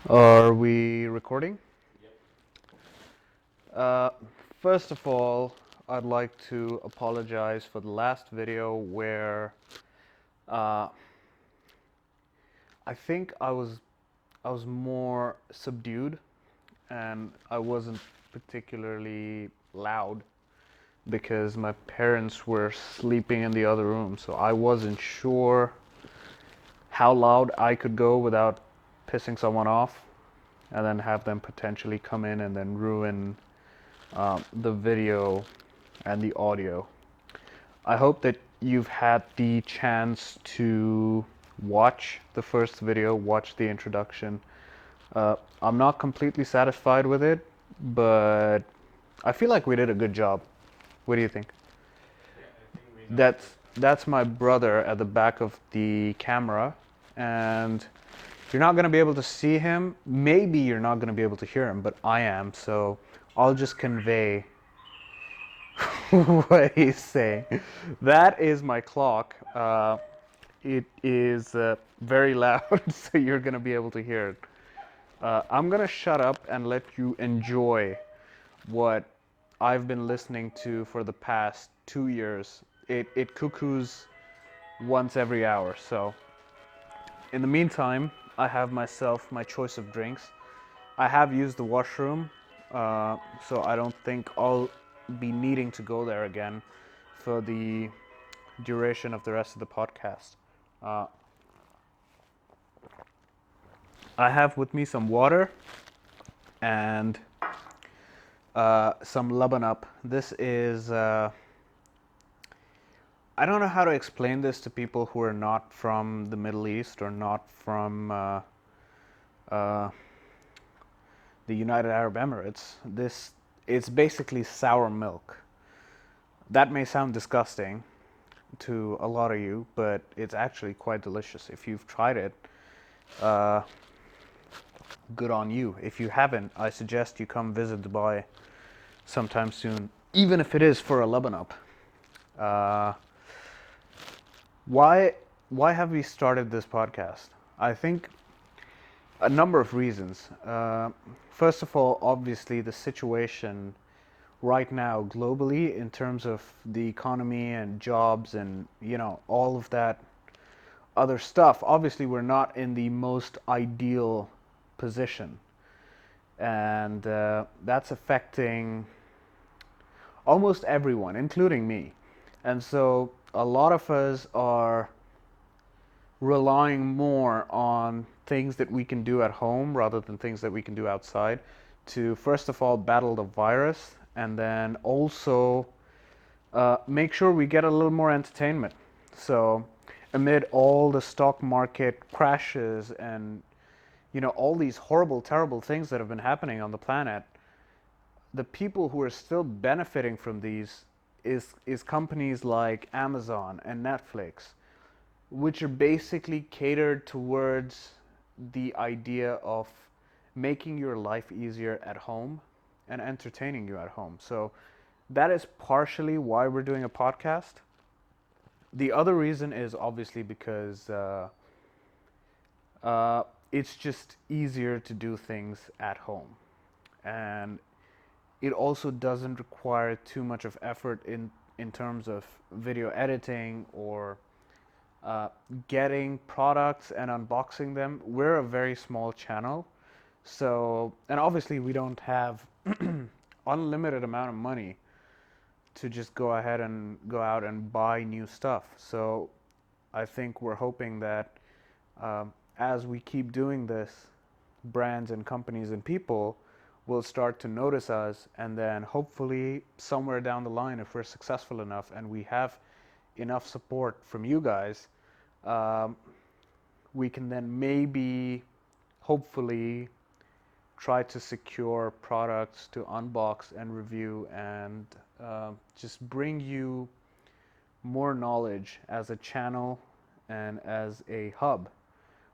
Are we recording? Yep. Uh, First of all, I'd like to apologize for the last video where uh, I think I was more subdued and I wasn't particularly loud because my parents were sleeping in the other room, so I wasn't sure how loud I could go without pissing someone off and then have them potentially come in and then ruin the video and the audio. I hope that you've had the chance to watch the first video, watch the introduction. I'm not completely satisfied with it, but I feel like we did a good job. What do you think? Yeah, I think we have a That's my brother at the back of the camera, and you're not going to be able to see him. Maybe you're not going to be able to hear him, but I am. So I'll just convey what he's saying. That is my clock. It is very loud, so you're going to be able to hear it. I'm going to shut up and let you enjoy what I've been listening to for the past 2 years. It cuckoos once every hour. So, in the meantime, I have myself my choice of drinks. I have used the washroom, so I don't think I'll be needing to go there again for the duration of the rest of the podcast. Uh, I have with me some water and some Laban Up. This is, I don't know how to explain this to people who are not from the Middle East or not from uh, the United Arab Emirates. It's basically sour milk. That may sound disgusting to a lot of you, but it's actually quite delicious. If you've tried it, uh, good on you. If you haven't, I suggest you come visit Dubai sometime soon, even if it is for a Lebanon up. Uh, why why have we started this podcast? I think a number of reasons. First of all, obviously the situation right now globally in terms of the economy and jobs and all of that other stuff. Obviously, we're not in the most ideal position, and that's affecting almost everyone, including me. And so a lot of us are relying more on things that we can do at home rather than things that we can do outside to, first of all, battle the virus and then also make sure we get a little more entertainment. So, amid all the stock market crashes and all these horrible, terrible things that have been happening on the planet, the people who are still benefiting from these is companies like Amazon and Netflix, which are basically catered towards the idea of making your life easier at home and entertaining you at home. So that is partially why we're doing a podcast. The other reason is obviously because it's just easier to do things at home. And it also doesn't require too much of effort in terms of video editing or uh, getting products and unboxing them. We're a very small channel, so and obviously we don't have unlimited amount of money to just go ahead and go out and buy new stuff. So I think we're hoping that as we keep doing this, brands and companies and people will start to notice us, and then hopefully somewhere down the line, if we're successful enough and we have enough support from you guys, um, we can then maybe, hopefully, try to secure products to unbox and review and just bring you more knowledge as a channel and as a hub,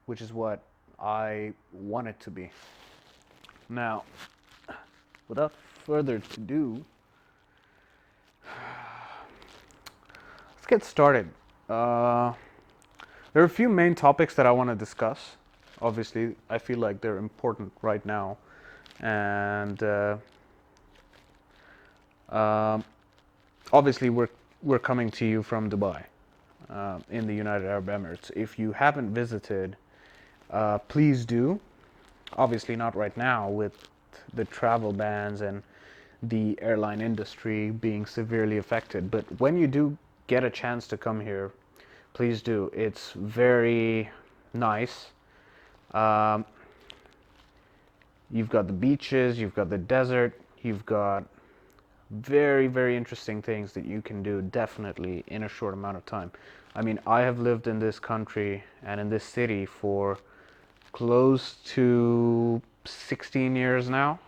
which is what I want it to be. Now, without further ado, let's get started. There are a few main topics that I want to discuss. Obviously, I feel like they're important right now, and um, obviously we're coming to you from Dubai, in the United Arab Emirates. If you haven't visited, please do. Obviously, not right now with the travel bans and the airline industry being severely affected. But when you do get a chance to come here, please do. It's very nice. Um, you've got the beaches, you've got the desert, you've got very, very interesting things that you can do definitely in a short amount of time. I mean, I have lived in this country and in this city for close to 16 years now.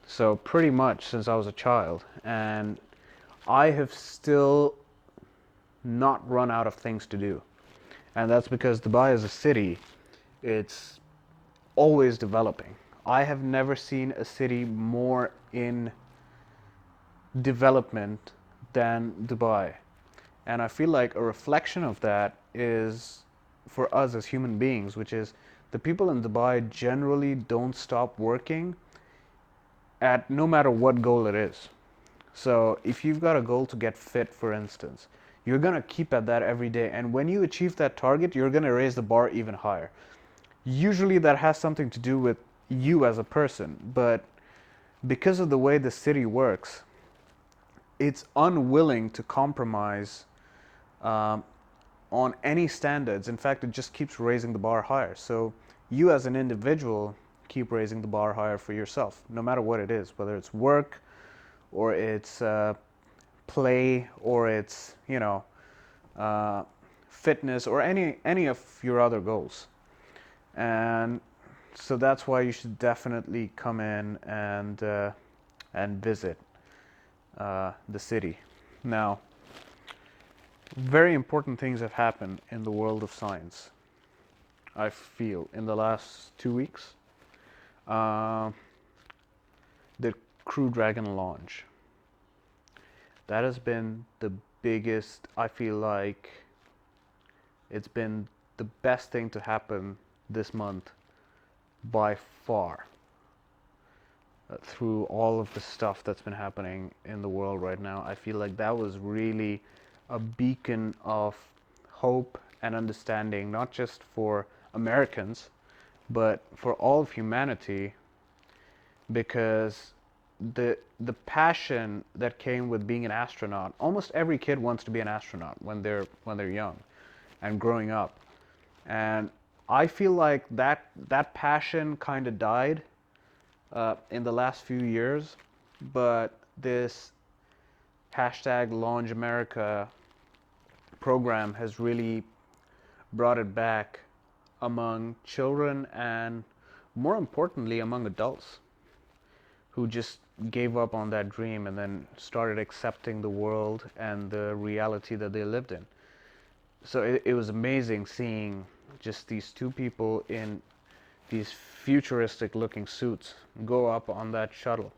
So pretty much since I was a child, and I have still not run out of things to do. And that's because Dubai is a city, it's always developing. I have never seen a city more in development than Dubai. And I feel like a reflection of that is for us as human beings, which is the people in Dubai generally don't stop working at no matter what goal it is. So if you've got a goal to get fit, for instance, you're going to keep at that every day. And when you achieve that target, you're going to raise the bar even higher. Usually that has something to do with you as a person, but because of the way the city works, it's unwilling to compromise um, on any standards. In fact, it just keeps raising the bar higher. So you as an individual keep raising the bar higher for yourself, no matter what it is, whether it's work or it's play or it's uh, fitness or any of your other goals. And so that's why you should definitely come in and visit the city. Now, very important things have happened in the world of science, I feel, in the last 2 weeks. Uh, the Crew Dragon launch. That has been the biggest, I feel like it's been the best thing to happen this month by far, through all of the stuff that's been happening in the world right now. I feel like that was really a beacon of hope and understanding, not just for Americans, but for all of humanity, because the passion that came with being an astronaut. Almost every kid wants to be an astronaut when they're young and growing up, and I feel like that passion kind of died in the last few years, but this hashtag Launch America program has really brought it back among children and, more importantly, among adults who just gave up on that dream and then started accepting the world and the reality that they lived in. So it was amazing seeing just these two people in these futuristic looking suits go up on that shuttle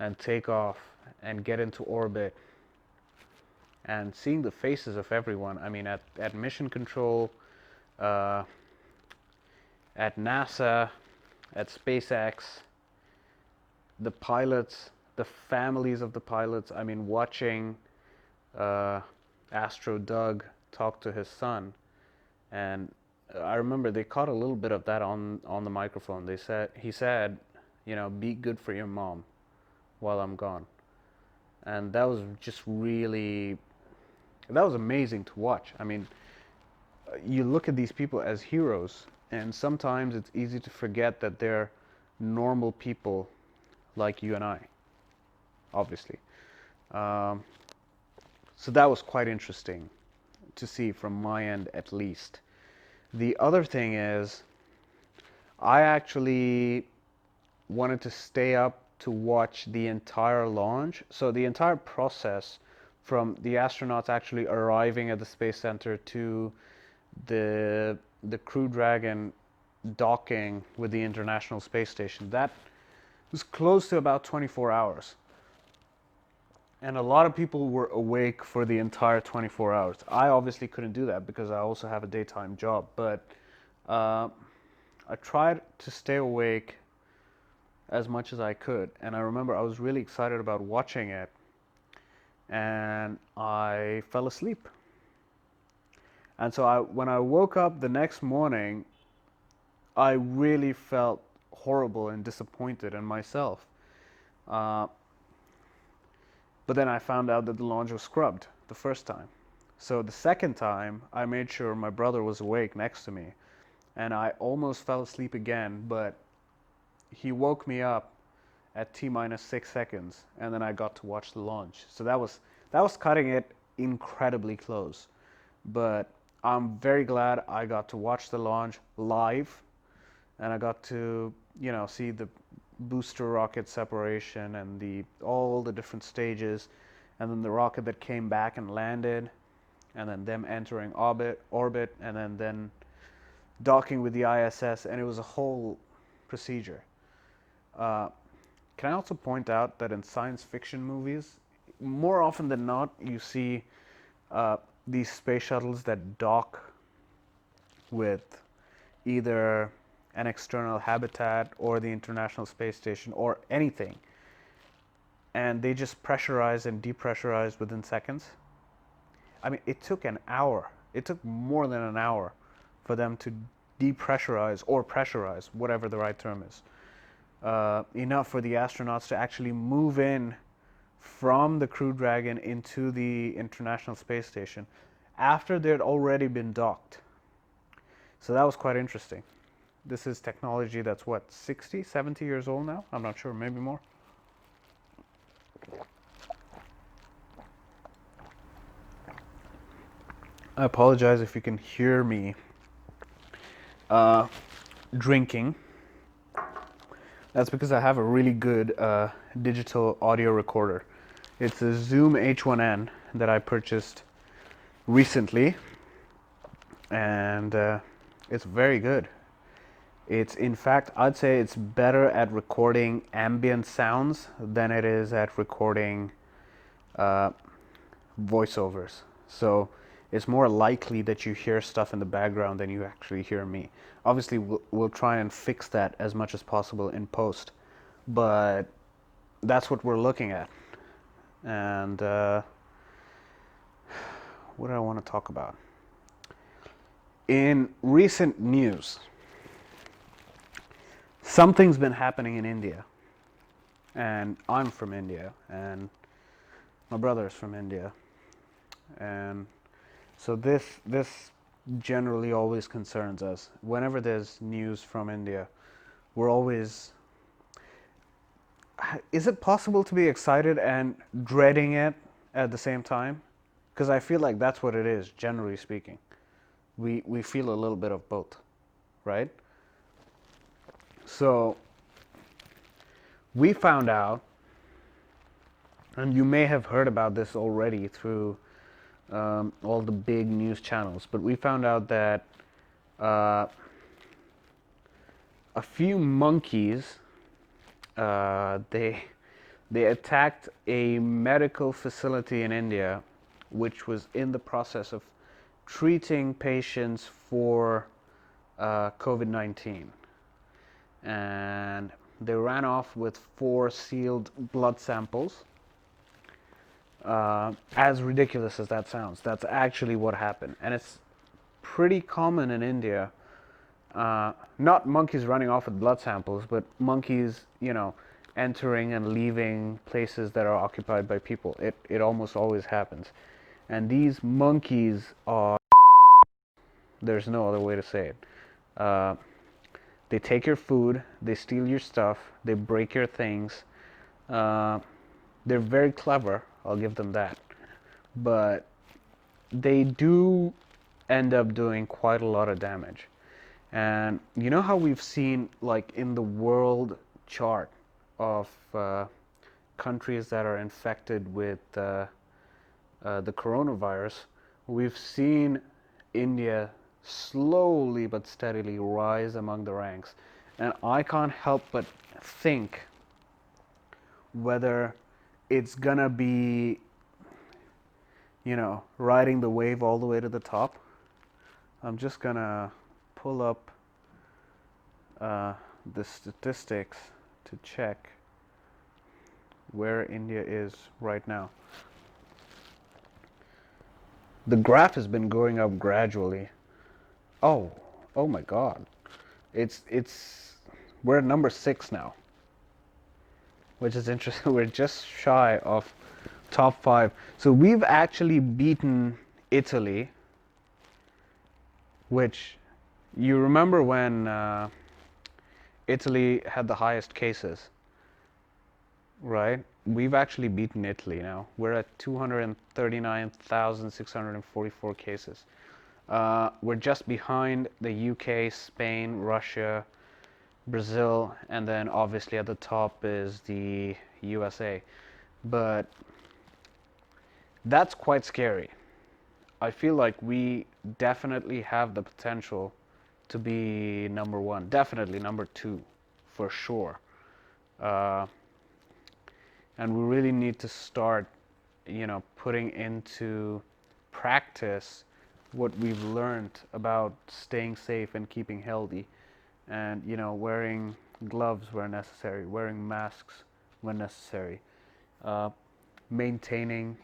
and take off and get into orbit, and seeing the faces of everyone. I mean, at mission control, uh, at NASA, at SpaceX, the pilots, the families of the pilots. I mean, watching Astro Doug talk to his son, and I remember they caught a little bit of that on the microphone. He said, be good for your mom while I'm gone, and that was just really, that was amazing to watch. I mean, you look at these people as heroes, and sometimes it's easy to forget that they're normal people like you and I, obviously. Um, so that was quite interesting to see from my end, at least. The other thing is, I actually wanted to stay up to watch the entire launch. So the entire process from the astronauts actually arriving at the Space Center to the Crew Dragon docking with the International Space Station, that was close to about 24 hours. And a lot of people were awake for the entire 24 hours. I obviously couldn't do that because I also have a daytime job. But I tried to stay awake as much as I could, and I remember I was really excited about watching it, and I fell asleep. And so when I woke up the next morning, I really felt horrible and disappointed in myself. Uh, but then I found out that the launch was scrubbed the first time. So the second time, I made sure my brother was awake next to me, and I almost fell asleep again, but he woke me up at T minus 6 seconds, and then I got to watch the launch. So that was cutting it incredibly close. But I'm very glad I got to watch the launch live, and I got to see the booster rocket separation and all the different stages, and then the rocket that came back and landed, and then them entering orbit, and then docking with the ISS, and it was a whole procedure. Uh, can I also point out that in science fiction movies, more often than not, you see uh, these space shuttles that dock with either an external habitat or the International Space Station or anything, and they just pressurize and depressurize within seconds. I mean, it took an hour. It took more than an hour for them to depressurize or pressurize, whatever the right term is, enough for the astronauts to actually move in from the Crew Dragon into the International Space Station after they had already been docked. So that was quite interesting. This is technology that's what, 60, 70 years old now? I'm not sure, maybe more. I apologize if you can hear me drinking. That's because I have a really good digital audio recorder. It's a Zoom H1N that I purchased recently, and it's very good. It's, in fact, I'd say it's better at recording ambient sounds than it is at recording voiceovers. So it's more likely that you hear stuff in the background than you actually hear me. Obviously, we'll try and fix that as much as possible in post, but that's what we're looking at. And what do I want to talk about? In recent news, something's been happening in India, and I'm from India, and my brother is from India, and so this generally always concerns us. Whenever there's news from India, we're always. Is it possible to be excited and dreading it at the same time? Because I feel like that's what it is, generally speaking. We feel a little bit of both, right? So we found out, and you may have heard about this already through all the big news channels, but we found out that a few monkeys they attacked a medical facility in India, which was in the process of treating patients for COVID-19, and they ran off with 4 sealed blood samples. As ridiculous as that sounds, that's actually what happened, and it's pretty common in India. Not monkeys running off with blood samples, but monkeys, entering and leaving places that are occupied by people. It almost always happens. And these monkeys are, there's no other way to say it. They take your food, they steal your stuff, they break your things. They're very clever, I'll give them that. But they do end up doing quite a lot of damage. And you know how we've seen, like, in the world chart of countries that are infected with the coronavirus, we've seen India slowly but steadily rise among the ranks. And I can't help but think whether it's gonna be, riding the wave all the way to the top. I'm just gonna pull up the statistics to check where India is right now. The graph has been going up gradually. Oh, oh my God. We're at number 6 now, which is interesting. We're just shy of top 5. So we've actually beaten Italy, which you remember when Italy had the highest cases, right? We've actually beaten Italy now. We're at 239,644 cases. We're just behind the UK, Spain, Russia, Brazil, and then obviously at the top is the USA. But that's quite scary. I feel like we definitely have the potential to be number 1, definitely number 2, for sure. And we really need to start, putting into practice what we've learned about staying safe and keeping healthy, and wearing gloves where necessary, wearing masks when necessary, maintaining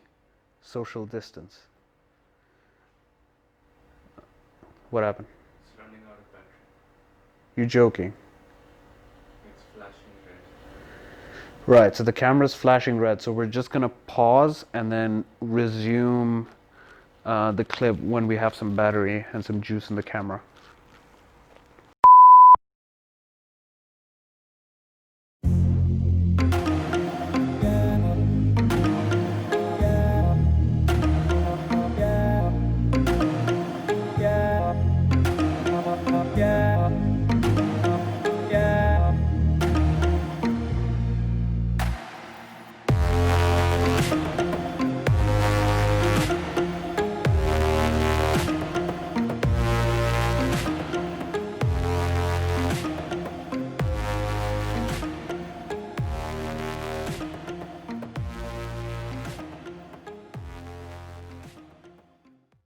social distance. What happened? It's running out of battery. You're joking. It's flashing red. Right, so the camera's flashing red, so we're just gonna pause and then resume the clip when we have some battery and some juice in the camera.